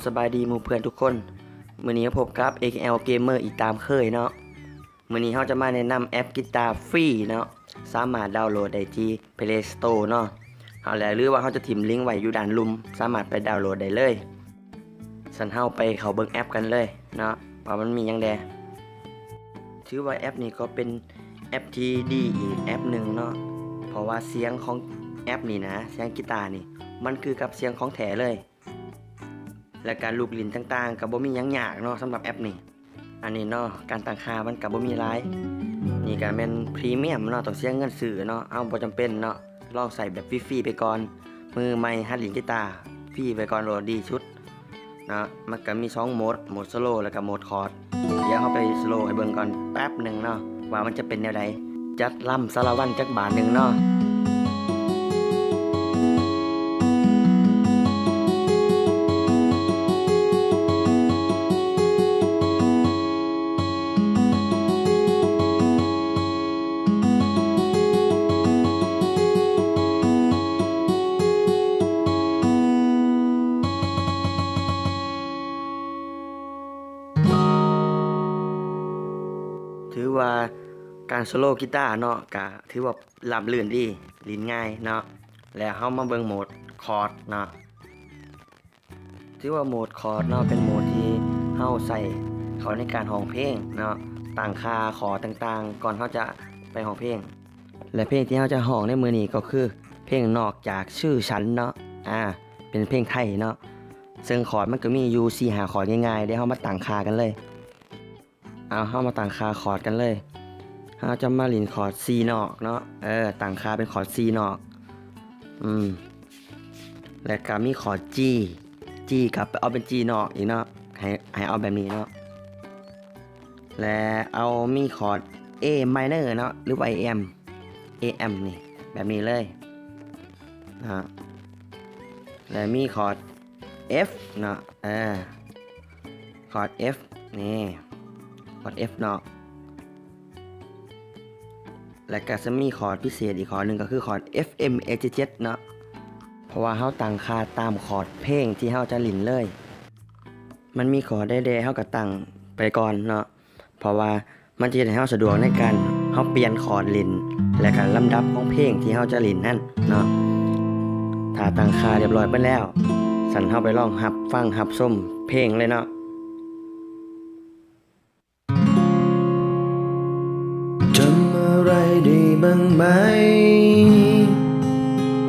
สบายดีหมู่เพื่อนทุกคนมื้อนี้พบกับ AKL Gamer อีกตามเคยเนาะมื้อนี้เราจะมาแนะนำแอปกีตาร์ฟรีเนาะสามารถดาวน์โหลดได้ที่ Play Store เนาะเอาแล้วหรือว่าเราจะถิ่มลิงก์ไว้อยู่ด้านลุ่มสามารถไปดาวน์โหลดได้เลยสันเฮาไปเข้าเบิ่งแอปกันเลยเนาะว่ามันมีหยังแดถือว่าแอปนี้ก็เป็นแอปที่ดีอีกแอปหนึ่งเนาะเพราะว่าเสียงของแอปนี้นะเสียงกีตาร์นี่มันคือกับเสียงของแท้เลยและการลูกลิ้นต่างๆกับบ่มีหยังยากเนาะสำหรับแอปนี้อันนี้เนาะการตั้งค่ามันกับบ่มีหลายนี่ก็แม่นพรีเมียมเนาะต้องเสียเงินซื้อเนาะเอาบ่จำเป็นเนาะลองใส่แบบฟรีๆไปก่อนมือใหม่หัดเล่นกีตาร์ฟรีไปก่อนโหลดดีชุดเนาะมันก็มี2โหมดสโลว์แล้วก็โหมดคอร์ดเดี๋ยวเฮาไปสโลว์ให้เบิ่งก่อนแป๊บนึงเนาะว่ามันจะเป็นแนวใดจัดล่ำสารวัตรจักบาทนึงเนาะถือว่าการโซโล่กีตาร์เนาะก็ถือว่าราบรื่นดีลิ้นง่ายเนาะแล้วเฮามาเบิ่งโหมดคอร์ดเนาะถือว่าโหมดคอร์ดเนาะเป็นโหมดที่เฮาใส่เขาในการร้องเพลงเนาะตั้งค่าคอร์ดต่างๆก่อนเฮาจะไปร้องเพลงและเพลงที่เฮาจะร้องในมื้อนี้ก็คือเพลงนอกจากชื่อฉันเนาะเป็นเพลงไทยเนาะซึ่งคอร์ดมันก็มีอยู่4-5คอร์ดง่ายๆเดี๋ยวเฮามาตั้งค่ากันเลยเฮามาตั้งค่าคอร์ดกันเลยเฮาจะมาเล่นคอร์ด C นอกเนาะตั้งค่าเป็นคอร์ด C นอกและก็มีคอร์ด G กับเอาเป็น G นอกอีกเนาะให้เอาแบบนี้เนาะและเอามีคอร์ด A minor เนาะหรือว่า AM นี่แบบนี้เลยนะและมีคอร์ด F เนาะคอร์ด F นี่คอร์ด F เนาะและก็จะมีคอร์ดพิเศษอีกคอร์ดหนึ่งก็คือคอร์ด FM AJ7 เนาะเพราะว่าเฮาตั้งค่าตามคอร์ดเพลงที่เฮาจะเล่นเลยมันมีคอร์ดได้เฮาก็ตั้งไปก่อนเนาะเพราะว่ามันจะให้เฮาสะดวกในการเฮาเปลี่ยนคอร์ดเล่นและก็ลำดับของเพลงที่เฮาจะเล่นนั่นเนาะถ้าตั้งค่าเรียบร้อยไปแล้วสั่นเฮาไปลองฟังชมเพลงเลยเนาะจำอะไรได้บ้างไหม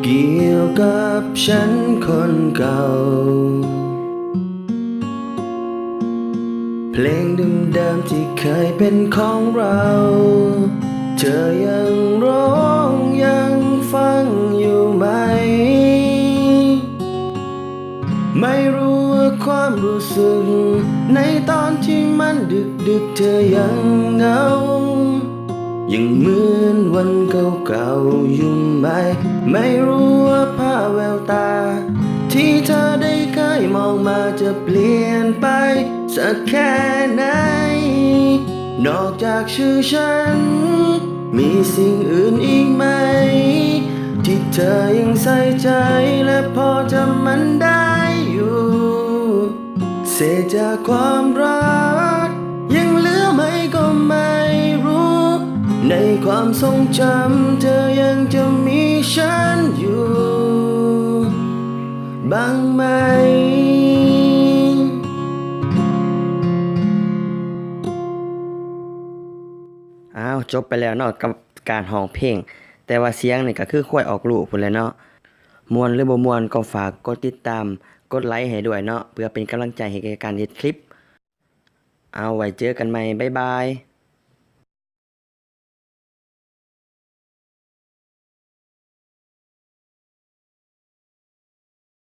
เกี่ยวกับฉันคนเก่าเพลงเดิมๆที่เคยเป็นของเราเธอยังร้องยังฟังอยู่ไหมไม่รู้ว่าความรู้สึกในตอนที่มันดึกเธอยังเหงายังเหมือนวันเก่าๆอยู่ไหมไม่รู้ว่าภาพแววตาที่เธอได้เคยมองมาจะเปลี่ยนไปสักแค่ไหนนอกจากชื่อฉันมีสิ่งอื่นอีกไหมที่เธอยังใส่ใจและพอจำมันได้อยู่เศษจากความรักยังเหลือไหมก็ไม่รู้ในความทรงจำเธอยังจะมีฉันอยู่บ้างไหมจบไปแล้วเนาะกับการร้องเพลงแต่ว่าเสียงนี่ก็คือค่อยออกลูกพุ่นแหละเนาะม่วนหรือบ่ม่วนก็ฝากกดติดตามกดไลค์ให้ด้วยเนาะเพื่อเป็นกำลังใจให้แก่การเฮ็ดคลิปไว้เจอกันใหม่บ๊ายบาย